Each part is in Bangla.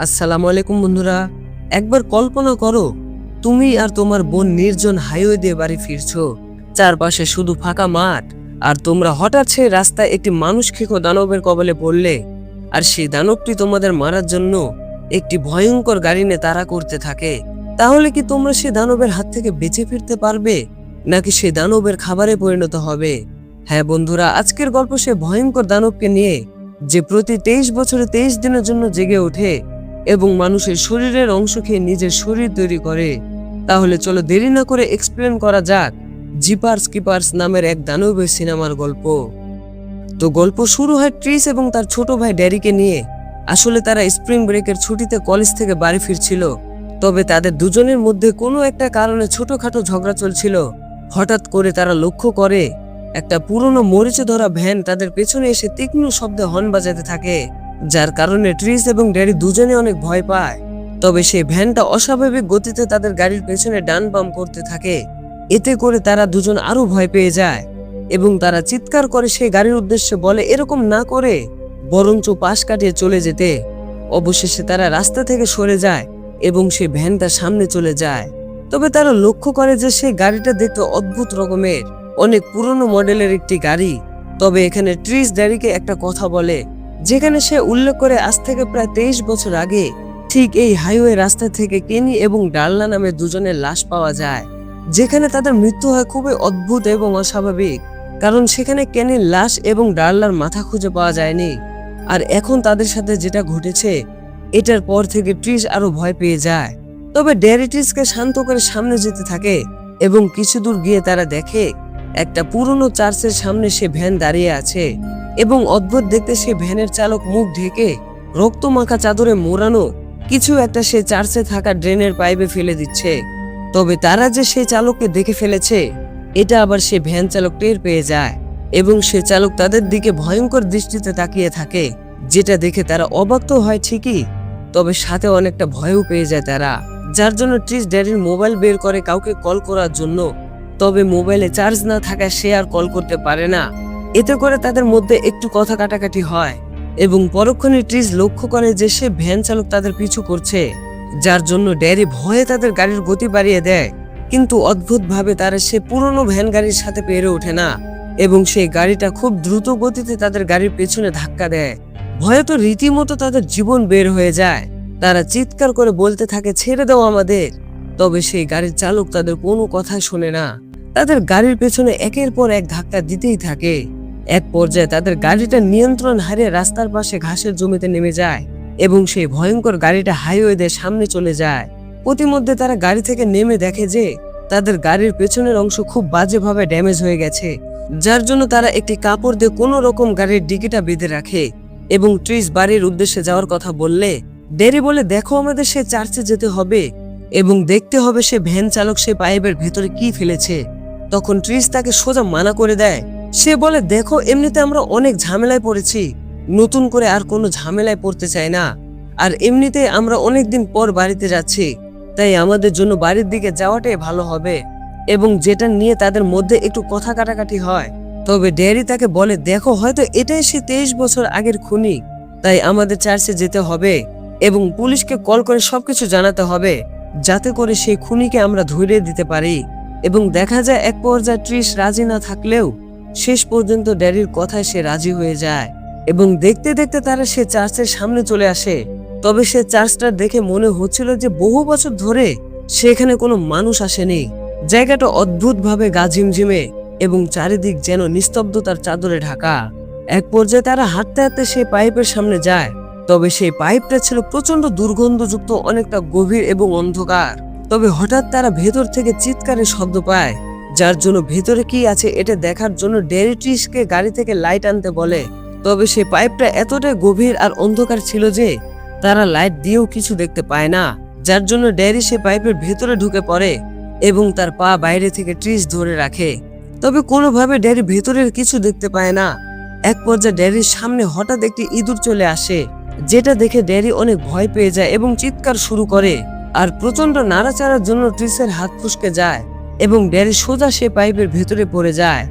আসসালামু আলাইকুম বন্ধুরা। একবার কল্পনা করো, তুমি আর তোমার বোন নির্জন হাইওয়ে দিয়ে বাড়ি ফিরছো। চারপাশে শুধু ফাঁকা মাঠ, আর তোমরা হঠাৎ সেই রাস্তায় একটি মানুষ খেকো দানবের কবলে পড়লে। আর সেই দানবটি তোমাদের মারার জন্য একটি ভয়ঙ্কর গাড়ি নিয়ে তাড়া করতে থাকে। তাহলে কি তোমরা সেই দানবের হাত থেকে বেঁচে ফিরতে পারবে, নাকি সেই দানবের খাবারে পরিণত হবে? হ্যাঁ বন্ধুরা, আজকের গল্প সে ভয়ঙ্কর দানবকে নিয়ে, যে প্রতি 23 বছরে 23 দিনের জন্য জেগে ওঠে এবং মানুষের শরীরের অংশ খেয়ে নিজের শরীর তৈরি করে। তাহলে চলো দেরি না করে এক্সপ্লেন করা যাক জিপার্স কিপার্স নামের এক দানবের সিনেমার গল্প। তো গল্প শুরু হয় ট্রিস এবং তার ছোট ভাই ড্যারিকে নিয়ে। আসলে তারা স্প্রিং ব্রেকের ছুটিতে কলেজ থেকে বাড়ি ফিরছিল। তবে তাদের দুজনের মধ্যে কোনো একটা কারণে ছোটখাটো ঝগড়া চলছিল। হঠাৎ করে তারা লক্ষ্য করে একটা পুরনো মরিচে ধরা ভ্যান তাদের পেছনে এসে তীক্ষ্ণ শব্দে হর্ন বাজাতে থাকে, যার কারণে ট্রিস এবং ড্যারি দুজনে অনেক ভয় পায়। তবে সেই ভ্যানটা অস্বাভাবিক গতিতে তাদের গাড়ির পেছনে ডান বাম করতে থাকে। এতে করে তারা দুজন আরো ভয় পেয়ে যায় এবং তারা চিৎকার করে সেই গাড়ির উদ্দেশ্যে বলে এরকম না করে বরঞ্চ পাশ কাটিয়ে চলে যেতে। অবশেষে তারা রাস্তা থেকে সরে যায় এবং সেই ভ্যানটা সামনে চলে যায়। তবে তারা লক্ষ্য করে যে সেই গাড়িটা দেখতে অদ্ভুত রকমের, অনেক পুরনো মডেলের একটি গাড়ি। তবে এখানে ট্রিস ড্যারিকে একটা কথা বলে, যেখানে সে উল্লেখ করে আজ থেকে প্রায় 23 বছর আগে ঠিক এই হাইওয়ে রাস্তা থেকে কেনি এবং ডার্লা নামে দুজনের লাশ পাওয়া যায়, যেখানে তাদের মৃত্যু হয় খুবই অদ্ভুত এবং অস্বাভাবিক। কারণ সেখানে কেনির লাশ এবং ডার্লার মাথা খুঁজে পাওয়া যায়নি। আর এখন তাদের সাথে যেটা ঘটেছে, এটার পর থেকে ট্রিস আরো ভয় পেয়ে যায়। তবে ড্যারি ট্রিসকে শান্ত করে সামনে যেতে থাকে এবং কিছু দূর গিয়ে তারা দেখে একটা পুরনো চার্চের সামনে সে ভ্যান দাঁড়িয়ে আছে এবং অদ্ভুত দেখতে সে ভ্যানের চালক মুখ ঢেকে রক্তমাখা চাদরে মোড়ানো কিছু একটা সে চার্চে থাকা ড্রেনের পাইপে ফেলে দিচ্ছে। তবে তারা যে সেই চালককে দেখে ফেলেছে, এটা আবার সে ভ্যান চালক টের পেয়ে যায় এবং সে চালক তাদের দিকে ভয়ঙ্কর দৃষ্টিতে তাকিয়ে থাকে, যেটা দেখে তারা অবাক তো হয় ঠিকই, তবে সাথে অনেকটা ভয়ও পেয়ে যায় তারা। যার জন্য ট্রিস ড্যাডির মোবাইল বের করে কাউকে কল করার জন্য। তবে মোবাইলে চার্জ না থাকায় সে আর কল করতে পারে না। এতে করে তাদের মধ্যে একটু কথা কাটাকাটি হয় এবং পরক্ষণে ট্রিস লক্ষ্য করে যে সে ভ্যান চালক তাদের পিছু করছে, যার জন্য ড্যারি ভয়ে তাদের গাড়ির গতি বাড়িয়ে দেয়। কিন্তু অদ্ভুতভাবে তারা সে পুরনো ভ্যান গাড়ির সাথে পেরে ওঠে না এবং সেই গাড়িটা খুব দ্রুত গতিতে তাদের গাড়ির পেছনে ধাক্কা দেয়। ভয়ে তো রীতিমতো তাদের জীবন বের হয়ে যায়। তারা চিৎকার করে বলতে থাকে ছেড়ে দাও আমাদের। তবে সেই গাড়ির চালক তাদের কোনো কথা শোনে না, তাদের গাড়ির পেছনে একের পর এক ধাক্কা দিতেই থাকে। এক পর্যায়ে তাদের গাড়িটা নিয়ন্ত্রণ হারিয়ে রাস্তার পাশে ঘাসের জমিতে নেমে যায় এবং সেই ভয়ঙ্কর গাড়িটা হাইওয়ে দিয়ে সামনে চলে যায়। প্রতিমধ্যে তারা গাড়ি থেকে নেমে দেখে যে তাদের গাড়ির পেছনের অংশ খুব বাজেভাবে ড্যামেজ হয়ে গেছে, যার জন্য তারা একটি কাপড় দিয়ে কোনো রকম গাড়ির ডিকিটা বেঁধে রাখে এবং ট্রিস বাড়ির উদ্দেশ্যে যাওয়ার কথা বললে ড্যারি বলে দেখো আমাদের সে চার্চে যেতে হবে এবং দেখতে হবে সে ভ্যান চালক সে পাইপের ভেতরে কি ফেলেছে। তখন ট্রিস তাকে সোজা মানা করে দেয়। সে বলে দেখো এমনিতে আমরা অনেক ঝামেলায় পড়েছি, নতুন করে আর কোনো ঝামেলায় পড়তে চাই না। আর এমনিতে আমরা অনেকদিন পর বাড়িতে যাচ্ছি, তাই আমাদের জন্য বাড়ির দিকে যাওয়াটাই ভালো হবে। এবং যেটা নিয়ে তাদের মধ্যে একটু কথা কাটাকাটি হয়। তবে ড্যারি তাকে বলে দেখো হয়তো এটাই সে 23 বছর আগের খুনি, তাই আমাদের চার্চে যেতে হবে এবং পুলিশকে কল করে সবকিছু জানাতে হবে, যাতে করে সেই খুনিকে আমরা ধরিয়ে দিতে পারি। এবং দেখা যায় এক পর্যায়ে ট্রিস রাজি না থাকলেও শেষ পর্যন্ত ড্যাডির কথায় সে রাজি হয়ে যায় এবং দেখতে দেখতে তারা সে চার্চের সামনে চলে আসে। তবে সে চার্চটা দেখে মনে হচ্ছিল যে বহু বছর ধরে সেখানে কোনো মানুষ আসেনি। জায়গাটা অদ্ভুতভাবে গা ঝিমঝিমে এবং চারিদিক যেন নিস্তব্ধতার চাদরে ঢাকা। এক পর্যায়ে তারা হাঁটতে হাঁটতে সেই পাইপের সামনে যায়। তবে সেই পাইপটা ছিল প্রচন্ড দুর্গন্ধযুক্ত, অনেকটা গভীর এবং অন্ধকার। তবে হঠাৎ তারা ভেতর থেকে চিৎকারের শব্দ পায়, যার জন্য ভেতরে কি আছে এটা দেখার জন্য ড্যারি ট্রিসকে গাড়ি থেকে লাইট আনতে বলে। তবে সেই পাইপটা এতটাই গভীর আর অন্ধকার ছিল যে তারা লাইট দিয়েও কিছু দেখতে পায় না, যার জন্য ড্যারি সে পাইপের ভেতরে ঢুকে পড়ে এবং তার পা বাইরে থেকে ট্রিস ধরে রাখে। তবে কোনোভাবে ড্যারি ভেতরের কিছু দেখতে পায় না। এক পর্যায়ে ড্যারির সামনে হঠাৎ একটি ইঁদুর চলে আসে, যেটা দেখে ড্যারি অনেক ভয় পেয়ে যায় এবং চিৎকার শুরু করে। আর প্রচন্ড নাড়াচাড়ার জন্য ট্রিসের হাত ফসকে যায় এবং ড্যারি সোজা সে পাইপের ভেতরে পড়ে যায়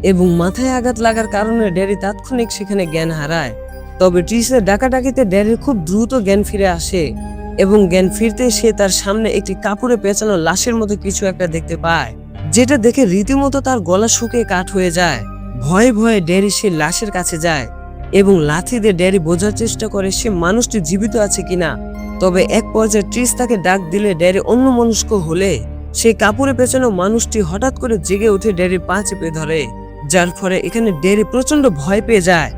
এবং মাথায় আঘাত লাগার কারণে ড্যারি তাৎক্ষণিক সেখানে জ্ঞান হারায়। তবে ট্রিসের ডাকাডাকিতে ড্যারির খুব দ্রুত জ্ঞান ফিরে আসে এবং জ্ঞান ফিরতে সে তার সামনে একটি কাপড়ে পেঁচানো লাশের মতো কিছু একটা দেখতে পায়, যেটা দেখে রীতিমতো তার গলা শুকিয়ে কাঠ হয়ে যায়। ভয়ে ভয়ে ড্যারি সে লাশের কাছে যায় এবং লাথি দিয়ে ড্যারি বোঝার চেষ্টা করে সে মানুষটি জীবিত আছে কিনা। তবে এক পর্যায়ে ট্রিস তাকে ডাক দিলে ড্যারি অন্যমনস্ক হলে সেই কাপড়ে পেঁচানো মানুষটি হঠাৎ করে জেগে উঠে ড্যারির পা চেপে ধরে, যার ফলে এখানে ড্যারি প্রচন্ড ভয় পেয়ে যায়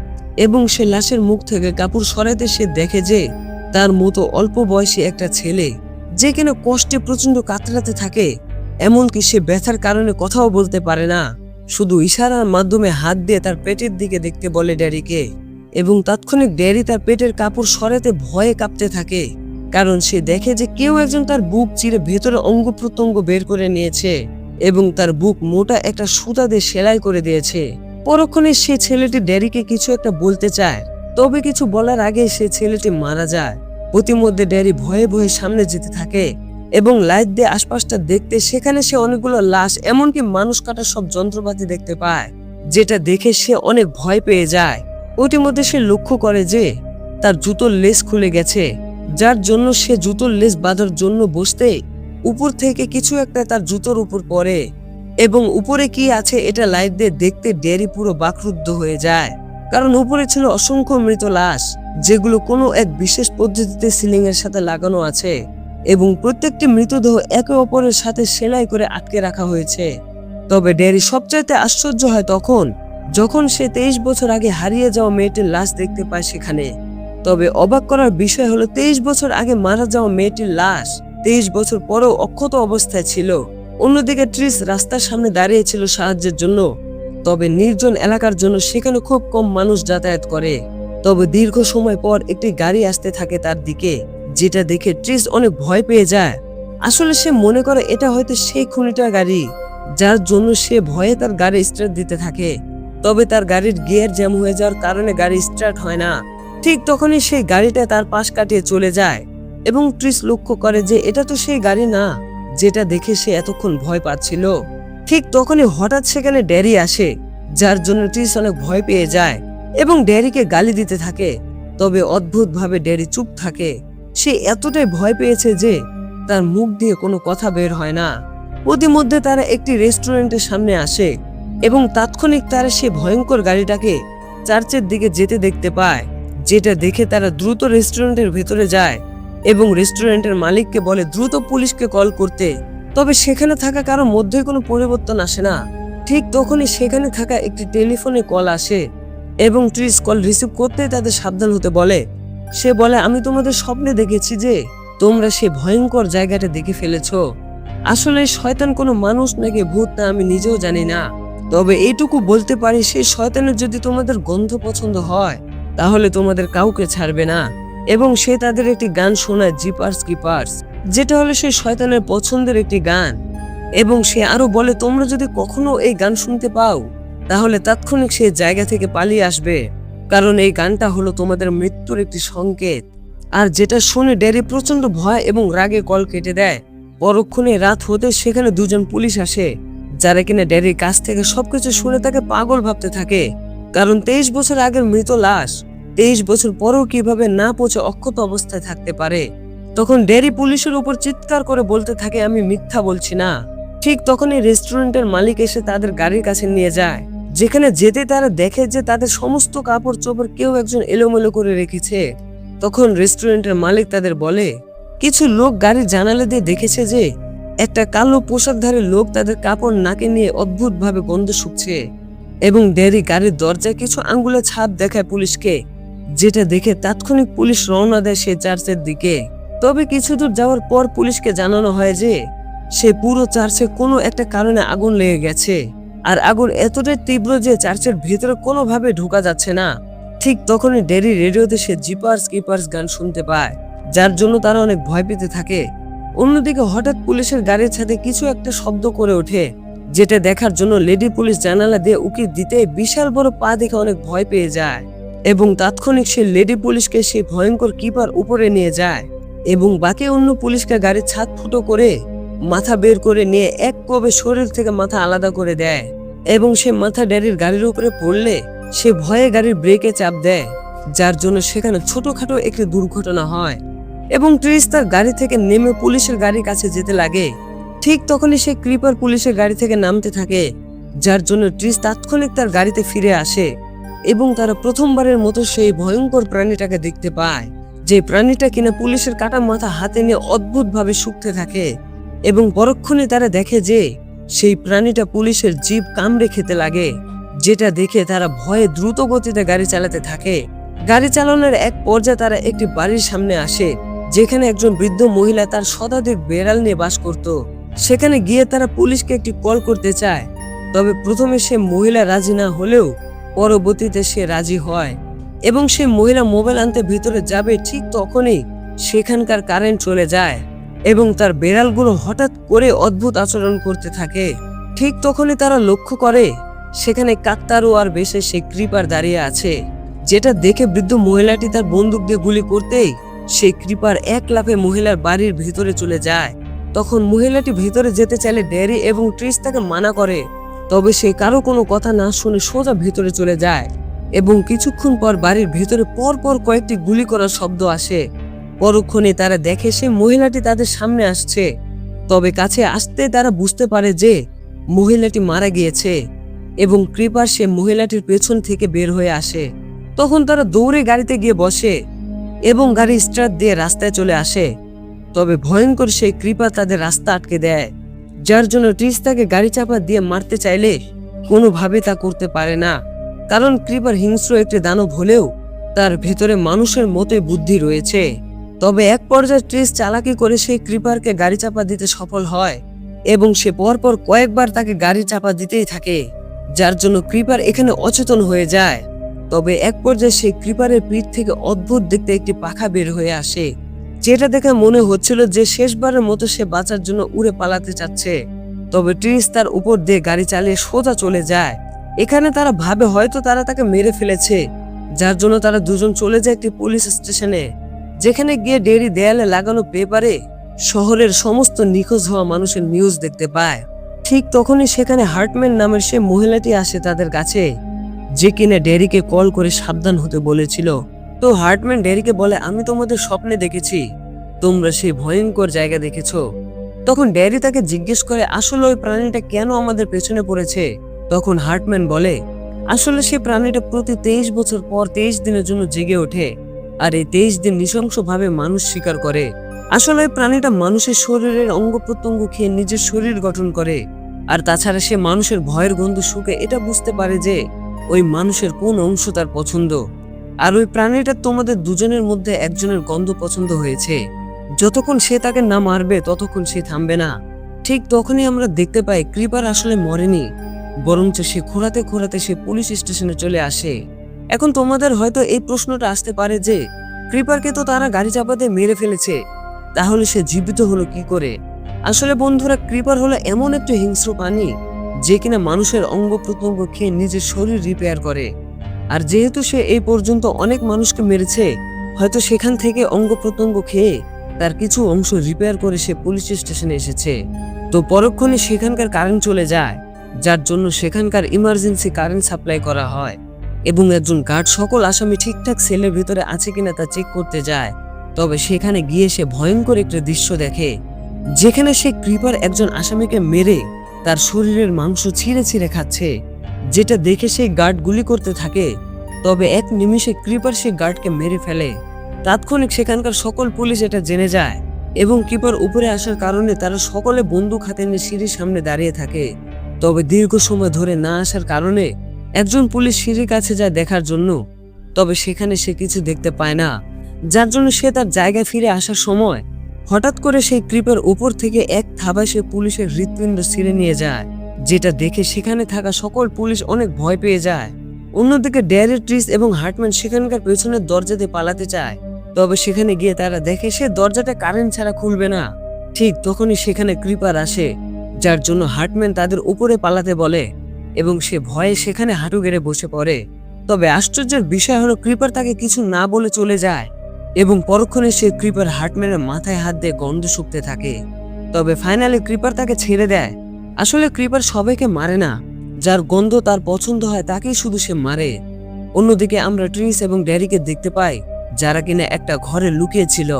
এবং সে লাশের মুখ থেকে কাপড় সরাতে সে দেখে যে তার মতো অল্প বয়সী একটা ছেলে, যে কিনা কষ্টে প্রচন্ড কাতরাতে থাকে, এমনকি সে ব্যথার কারণে কথাও বলতে পারে না, শুধু ইশারার মাধ্যমে হাত দিয়ে তার পেটের দিকে দেখতে বলে ড্যারিকে। এবং তাৎক্ষণিক ড্যারি তার পেটের কাপড় সরাতে ভয়ে কাঁপতে থাকে, কারণ সে দেখে যে কেউ একজন তার বুক চিরে ভেতরে অঙ্গ প্রত্যঙ্গ বের করে নিয়েছে এবং তার বুক মোটা একটা সুতা দিয়ে সেলাই করে দিয়েছে। পরক্ষণে সে ছেলেটি ড্যারিকে কিছু একটা বলতে চায়, তবে কিছু বলার আগে সে ছেলেটি মারা যায়। প্রতিমধ্যে ড্যারি ভয়ে ভয়ে সামনে যেতে থাকে এবং লাইট দিয়ে আশপাশটা দেখতে সেখানে সে অনেকগুলো লাশ এমনকি মানুষ কাটার সব যন্ত্রপাতি দেখতে পায়, যেটা দেখে সে অনেক ভয় পেয়ে যায়। ইতিমধ্যে সে লক্ষ্য করে যে তার জুতোর লেস খুলে গেছে, যার জন্য সে জুতোর লেস বাঁধার জন্য বসতে উপর থেকে কিছু একটা তার জুতোর উপর পড়ে এবং উপরে কি আছে এটা লাইট দিয়ে দেখতে ড্যারি পুরো বাকরুদ্ধ হয়ে যায়, কারণ উপরে ছিল অসংখ্য মৃত লাশ, যেগুলো কোনো এক বিশেষ পদ্ধতিতে সিলিং এর সাথে লাগানো আছে এবং প্রত্যেকটি মৃতদেহ একে অপরের সাথে সেলাই করে আটকে রাখা হয়েছে। তবে ড্যারি সবচাইতে আশ্চর্য হয় তখন যখন সে 23 বছর আগে হারিয়ে যাওয়া মেয়েটির লাশ দেখতে পায় সেখানে। তবে অবাক করার বিষয় হলো 23 বছর আগে মারা যাওয়া মেয়েটির লাশ 23 বছর পরেও অক্ষত অবস্থায় ছিল। অন্যদিকে ট্রিস রাস্তার সামনে দাঁড়িয়ে ছিল সাহায্যের জন্য, তবে নির্জন এলাকার জন্য সেখানে খুব কম মানুষ যাতায়াত করে। তবে দীর্ঘ সময় পর একটি গাড়ি আসতে থাকে তার দিকে, যেটা দেখে ট্রিস অনেক ভয় পেয়ে যায়। আসলে সে মনে করে এটা হয়তো সেই খুনিটার গাড়ি, যার জন্য সে ভয়ে তার গাড়ি স্টার্ট দিতে থাকে। তবে তার গাড়ির গিয়ার জ্যাম হয়ে যাওয়ার কারণে গাড়ি স্টার্ট হয় না। ঠিক তখনই সেই গাড়িটা তার পাশ কাটিয়ে চলে যায় এবং ট্রিস লক্ষ্য করে যে এটা তো সেই গাড়ি না, যেটা দেখে সে এতক্ষণ ভয় পাচ্ছিল। ঠিক তখনই হঠাৎ সেখানে ড্যারি আসে, যার জন্য ট্রিস অনেক ভয় পেয়ে যায় এবং ড্যারিকে গালি দিতে থাকে। তবে অদ্ভুতভাবে ড্যারি চুপ থাকে, সে এতটাই ভয় পেয়েছে যে তার মুখ দিয়ে কোনো কথা বের হয় না। প্রতিমধ্যে তারা একটি রেস্টুরেন্টের সামনে আসে এবং তাৎক্ষণিক তারা সে ভয়ঙ্কর গাড়িটাকে চার্চের দিকে যেতে দেখতে পায়, যেটা দেখে তারা দ্রুত রেস্টুরেন্টের ভেতরে যায় এবং রেস্টুরেন্টের মালিককে বলে দ্রুত পুলিশকে কল করতে। তবে সেখানে থাকা কারোর মধ্যে কোনো পরিবর্তন আসে না। ঠিক তখনই সেখানে থাকা একটি টেলিফোনে কল আসে এবং ট্রিস কল রিসিভ করতে তাদের সাবধান হতে বলে। সে বলে, আমি তোমাদের স্বপ্নে দেখেছি যে তোমরা সে ভয়ঙ্কর জায়গাটা দেখে ফেলেছো। আসলে শয়তান কোনো মানুষ নাকি ভূত তা আমি নিজেও জানি না, তবে এইটুকু বলতে পারি সেই শয়তানের যদি তোমাদের গন্ধ পছন্দ হয় তাহলে তোমাদের কাউকে ছাড়বে না। এবং সে তাদের একটি গান শোনায়, জিপার্স কিপার্স, যেটা হলো সেই শয়তানের পছন্দের একটি গান। এবং সে আরো বলে, তোমরা যদি কখনো এই গান শুনতে পাও তাহলে তাৎক্ষণিক সেই জায়গা থেকে পালিয়ে আসবে, কারণ এই গানটা হলো তোমাদের মৃত্যুর একটি সংকেত। আর যেটা শুনে ড্যারি প্রচন্ড ভয় এবং রাগে কল কেটে দেয়। পরক্ষণে রাত হতে সেখানে দুজন পুলিশ আসে, যারা কিনা ড্যারির কাছ থেকে সবকিছু শুনে তাকে পাগল ভাবতে থাকে, কারণ 23 বছর আগের মৃত লাশ 23 বছর পরেও কিভাবে না পচে অক্ষত অবস্থায় থাকতে পারে। তখন ড্যারি পুলিশের উপর চিৎকার করে বলতে থাকে, আমি মিথ্যা বলছি না। ঠিক তখনই রেস্টুরেন্টের মালিক এসে তাদের গাড়ির কাছে নিয়ে যায়, যেখানে যেতে তারা দেখে যে তাদের সমস্ত কাপড় চোপড় কেউ একজন এলোমেলো করে রেখেছে। তখন রেস্টুরেন্টের মালিক তাদের বলে, কিছু লোক গাড়ির জানালা দিয়ে দেখেছে যে একটা কালো পোশাকধারী লোক তাদের কাপড় নাকে নিয়ে অদ্ভুতভাবে গন্ধ শুকছে। এবং ড্যারি গাড়ির দরজায় কিছু আঙ্গুলের ছাপ দেখায় পুলিশকে, যেটা দেখে তাৎক্ষণিক পুলিশ রওনা দেয় সেই চার্চের দিকে। তবে কিছু দূর যাওয়ার পর পুলিশকে জানানো হয় যে সে পুরো চার্চে কোনো একটা কারণে আগুন লেগে গেছে, আর আগুন এতটাই তীব্র যে চার্চের ভেতরে কোনোভাবে ঢোকা যাচ্ছে না। ঠিক তখনই ড্যারি রেডিওতে সে জিপার্স কিপার্স গান শুনতে পায়, যার জন্য তারা অনেক ভয় পেতে থাকে। অন্যদিকে হঠাৎ পুলিশের গাড়ির সাথে কিছু একটা শব্দ করে ওঠে, যেটা দেখার জন্য লেডি পুলিশ জানালা দিয়ে উকি দিতে বিশাল বড় পা দেখে অনেক ভয় পেয়ে যায় এবং তাৎক্ষণিক সে লেডি পুলিশকে সেই ভয়ঙ্কর কিপার উপরে নিয়ে যায় এবং বাকি অন্য পুলিশকে গাড়ির ছাদ ফুটো করে মাথা বের করে নিয়ে এক কোবে শরীর থেকে মাথা আলাদা করে দেয় এবং সে মাথা ড্যারির গাড়ির উপরে পড়লে সে ভয়ে গাড়ির ব্রেকে চাপ দেয় যার জন্য সেখানে ছোটখাটো একটি দুর্ঘটনা হয় এবং ট্রিস তার গাড়ি থেকে নেমে পুলিশের গাড়ির কাছে যেতে লাগে। ঠিক তখনই সে ক্রিপার পুলিশের গাড়ি থেকে নামতে থাকে, যার জন্য ট্রিস তাৎক্ষণিক তার গাড়িতে ফিরে আসে এবং তারা প্রথমবারের মতো সেই ভয়ঙ্কর প্রাণীটাকে দেখতে পায়, যে প্রাণীটা কিনা পুলিশের কাটা মাথা হাতে নিয়ে অদ্ভুতভাবে শুকতে থাকে এবং পরক্ষণে তারা দেখে যে সেই প্রাণীটা পুলিশের জিভ কামড়ে খেতে লাগে, যেটা দেখে তারা ভয়ে দ্রুত গতিতে গাড়ি চালাতে থাকে। গাড়ি চালানোর এক পর্যায়ে তারা একটি বাড়ির সামনে আসে, যেখানে একজন বৃদ্ধ মহিলা তার শতাধিক বেড়াল নিয়ে বাস করত। সেখানে গিয়ে তারা পুলিশকে একটি কল করতে চায়, তবে প্রথমে সে মহিলা রাজি না হলেও পরবর্তীতে সে রাজি হয় এবং সে মহিলা মোবাইল আনতে ভিতরে যাবে, ঠিক তখনই সেখানকার কারেন্ট চলে যায় এবং তার বেড়ালগুলো হঠাৎ করে অদ্ভুত আচরণ করতে থাকে। ঠিক তখনই তারা লক্ষ্য করে সেখানে কাকতারুয়ার বেশে সে ক্রিপার দাঁড়িয়ে আছে, যেটা দেখে বৃদ্ধ মহিলাটি তার বন্দুক দিয়ে গুলি করতেই সেই ক্রিপার এক লাফে মহিলার বাড়ির ভিতরে চলে যায়। তখন মহিলাটি ভিতরে যেতে চাইলে ড্যারি এবং ট্রিস তাকে মানা করে, তবে সে কারো কোনো কথা না শুনে সোজা ভিতরে চলে যায় এবং কিছুক্ষণ পর বাড়ির ভিতরে পরপর কয়েকটি গুলি করার শব্দ আসে। পরক্ষণে তারা দেখে সে মহিলাটি তাদের সামনে আসছে, তবে কাছে আসতে তারা বুঝতে পারে যে মহিলাটি মারা গিয়েছে এবং ক্রিপার সে মহিলাটির পেছন থেকে বের হয়ে আসে। তখন তারা দৌড়ে গাড়িতে গিয়ে বসে এবং গাড়ি স্টার্ট দিয়ে রাস্তায় চলে আসে, তবে ভয়ঙ্কর সেই ক্রিপার তাদের রাস্তা আটকে দেয়, যার জন্য ট্রিস তাকে গাড়ি চাপা দিয়ে মারতে চাইলে কোনোভাবে তা করতে পারে না, কারণ ক্রিপার হিংস্র একটি দানব হলেও তার ভেতরে মানুষের মতোই বুদ্ধি রয়েছে। তবে এক পর্যায়ে ট্রিস চালাকি করে সেই ক্রিপারকে গাড়ি চাপা দিতে সফল হয় এবং সে পরপর কয়েকবার তাকে গাড়ি চাপা দিতেই থাকে, যার জন্য ক্রিপার এখানে অচেতন হয়ে যায়। তবে এক পর্যায়ে সেই ক্রিপারের পিঠ থেকে অদ্ভুত দেখতে একটি পাখা বের হয়ে আসে, যেটা দেখে মনে হচ্ছিল যে শেষবারের মতো সে বাঁচার জন্য উড়ে পালাতে চাচ্ছে। তবে ট্রিস তার উপর দিয়ে গাড়ি চালিয়ে সোজা চলে যায়। এখানে তারা ভাবে হয়তো তারা তাকে মেরে ফেলেছে, যার জন্য তারা দুজন চলে যায় একটি পুলিশ স্টেশনে, যেখানে গিয়ে ডেরি দেয়ালে লাগানো পেপারে শহরের সমস্ত নিখোঁজ হওয়া মানুষের নিউজ দেখতে পায়। ঠিক তখনই সেখানে হার্টম্যান নামের সে মহিলাটি আসে তাদের কাছে, যে কিনা ডেরিকে কল করে সাবধান হতে বলেছিল। তো হার্টম্যান ডেরিকে বলে, আমি তোমাদের স্বপ্নে দেখেছি তোমরা সেই ভয়ঙ্কর জায়গা দেখেছো। তখন ডেরি তাকে জিজ্ঞেস করে আসলে ওই প্রাণীটা কেন আমাদের পেছনে পড়েছে। তখন হার্টম্যান বলে, আসলে সেই প্রাণীটা প্রতি 23 বছর পর 23 দিনের জন্য জেগে ওঠে, আর এই 23 দিন নৃশংসভাবে মানুষ শিকার করে। আসলে ওই প্রাণীটা মানুষের শরীরের অঙ্গ প্রত্যঙ্গ খেয়ে নিজের শরীর গঠন করে, আর তাছাড়া সে মানুষের ভয়ের গন্ধ শুকে এটা বুঝতে পারে যে ওই মানুষের কোন অংশ তার পছন্দ। আর ওই প্রাণীটা তোমাদের দুজনের মধ্যে একজনের গন্ধ পছন্দ হয়েছে, যতক্ষণ সে তাকে না মারবে ততক্ষণ সে থামবে না। ঠিক তখনই আমরা দেখতে পাই ক্রিপার আসলে মরেনি, বরঞ্চ সে খোঁড়াতে খোঁড়াতে সে পুলিশ স্টেশনে চলে আসে। এখন তোমাদের হয়তো এই প্রশ্নটা আসতে পারে যে ক্রিপারকে তো তারা গাড়ি চাপা দিয়ে মেরে ফেলেছে, তাহলে সে জীবিত হলো কি করে? আসলে বন্ধুরা, ক্রিপার হলো এমন একটি হিংস্র প্রাণী যে কিনা মানুষের অঙ্গ প্রত্যঙ্গ খেয়ে নিজের শরীর রিপেয়ার করে। আর যেহেতু সে এই পর্যন্ত অনেক মানুষকে মেরেছে, হয়তো সেখান থেকে অঙ্গ প্রত্যঙ্গ খেয়ে তার কিছু অংশ রিপেয়ার করে সে পুলিশ স্টেশনে এসেছে। তো পরক্ষণে সেখানকার কারেন্ট চলে যায়, যার জন্য সেখানকার ইমার্জেন্সি কারেন্ট সাপ্লাই করা হয় এবং একজন গার্ড সকল আসামি ঠিকঠাক সেলের ভিতরে আছে কিনা তা চেক করতে যায়। তবে সেখানে গিয়ে সে ভয়ঙ্কর একটা দৃশ্য দেখে, যেখানে সে ক্রিপার একজন আসামিকে মেরে তার শরীরের মাংস ছিঁড়ে ছিঁড়ে খাচ্ছে, যেটা দেখে সেই গার্ড গুলি করতে থাকে। তবে এক নিমিষে ক্রিপার সেই গার্ডকে মেরে ফেলে। তাৎক্ষণিক সেখানকার সকল পুলিশ এটা জেনে যায় এবং ক্রিপার উপরে আসার কারণে তারা সকলে বন্দুক হাতে নিয়ে সিঁড়ির সামনে দাঁড়িয়ে থাকে। তবে দীর্ঘ সময় ধরে না আসার কারণে একজন পুলিশ সিঁড়ির কাছে যায় দেখার জন্য, তবে সেখানে সে কিছু দেখতে পায় না, যার জন্য সে তার জায়গায় ফিরে আসার সময় হঠাৎ করে সেই ক্রিপার উপর থেকে এক থাবায় সে পুলিশের হৃৎপিণ্ড ছিঁড়ে নিয়ে যায়, যেটা দেখে সেখানে থাকা সকল পুলিশ অনেক ভয় পেয়ে যায়। অন্যদিকে ড্যারি, ট্রিস এবং হার্টম্যান সেখানকার পেছনের দরজা দিয়ে পালাতে চায়, তবে সেখানে গিয়ে তারা দেখে সে দরজাটা কারেন্ট ছাড়া খুলবে না। ঠিক তখনই সেখানে ক্রিপার আসে, যার জন্য হার্টম্যান তাদের উপরে পালাতে বলে এবং সে ভয়ে সেখানে হাঁটু গেড়ে বসে পড়ে। তবে আশ্চর্যের বিষয় হলো ক্রিপার তাকে কিছু না বলে চলে যায় এবং পরক্ষণে সে ক্রিপার হার্টম্যানের মাথায় হাত দিয়ে গন্ধ শুকতে থাকে। তবে ফাইনালি ক্রিপার তাকে ছেড়ে দেয়। আসলে ক্রিপার সবাইকে মারে না, যার গন্ধ তার পছন্দ হয় তাকেই শুধু সে মারে। অন্যদিকে আমরা ট্রিস এবং ড্যারিকে দেখতে পাই, যারা কিনা একটা ঘরে লুকিয়ে ছিল।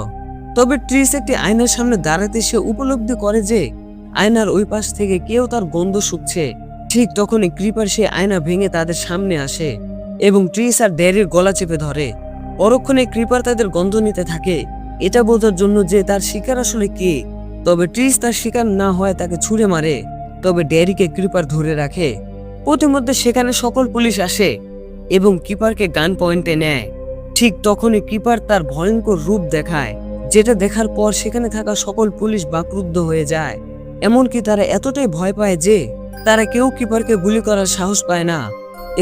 তবে ট্রিস একটি আয়নার সামনে দাঁড়াতে সে উপলব্ধি করে যে আয়নার ওই পাশ থেকে কেউ তার গন্ধ শুকছে। ঠিক তখনই ক্রিপার সে আয়না ভেঙে তাদের সামনে আসে এবং ট্রিস আর ড্যারির গলা চেপে ধরে। পরক্ষণে ক্রিপার তাদের গন্ধ নিতে থাকে, এটা বোঝার জন্য যে তার শিকার আসলে কে। তবে ট্রিস তার শিকার না হয় তাকে ছুঁড়ে মারে, তবে ড্যারিকে ক্রিপার ধরে রাখে। প্রতিমধ্যে সেখানে সকল পুলিশ আসে এবং ক্রিপারকে গান পয়েন্টে নেয়। ঠিক তখনই ক্রিপার তার ভয়ঙ্কর রূপ দেখায়, যেটা দেখার পর সেখানে থাকা সকল পুলিশ বাকরুদ্ধ হয়ে যায়। এমনকি তারা এতটাই ভয় পায় যে তারা কেউ ক্রিপারকে গুলি করার সাহস পায় না।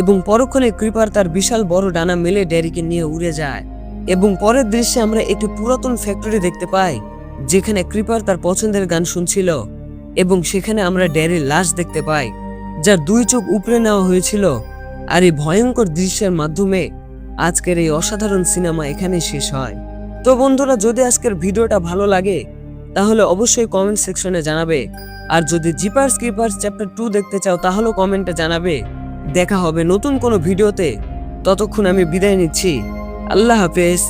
এবং পরক্ষণে ক্রিপার তার বিশাল বড় ডানা মেলে ড্যারিকে নিয়ে উড়ে যায়। এবং পরের দৃশ্যে আমরা একটি পুরাতন ফ্যাক্টরি দেখতে পাই, যেখানে ক্রিপার তার পছন্দের গান শুনছিল এবং সেখানে আমরা ড্যারির লাশ দেখতে পাই, যার 2 চোখ উপড়ে নেওয়া হয়েছিল। আর এই ভয়ঙ্কর দৃশ্যের মাধ্যমে আজকের এই অসাধারণ সিনেমা এখানে শেষ হয়। তো বন্ধুরা, যদি আজকের ভিডিওটা ভালো লাগে তাহলে অবশ্যই কমেন্ট সেকশনে জানাবে। আর যদি জিপার্স ক্রিপার্স চ্যাপ্টার 2 দেখতে চাও তাহলেও কমেন্টে জানাবে। দেখা হবে নতুন কোনো ভিডিওতে। ততক্ষণ আমি বিদায় নিচ্ছি। আল্লাহ হাফেজ।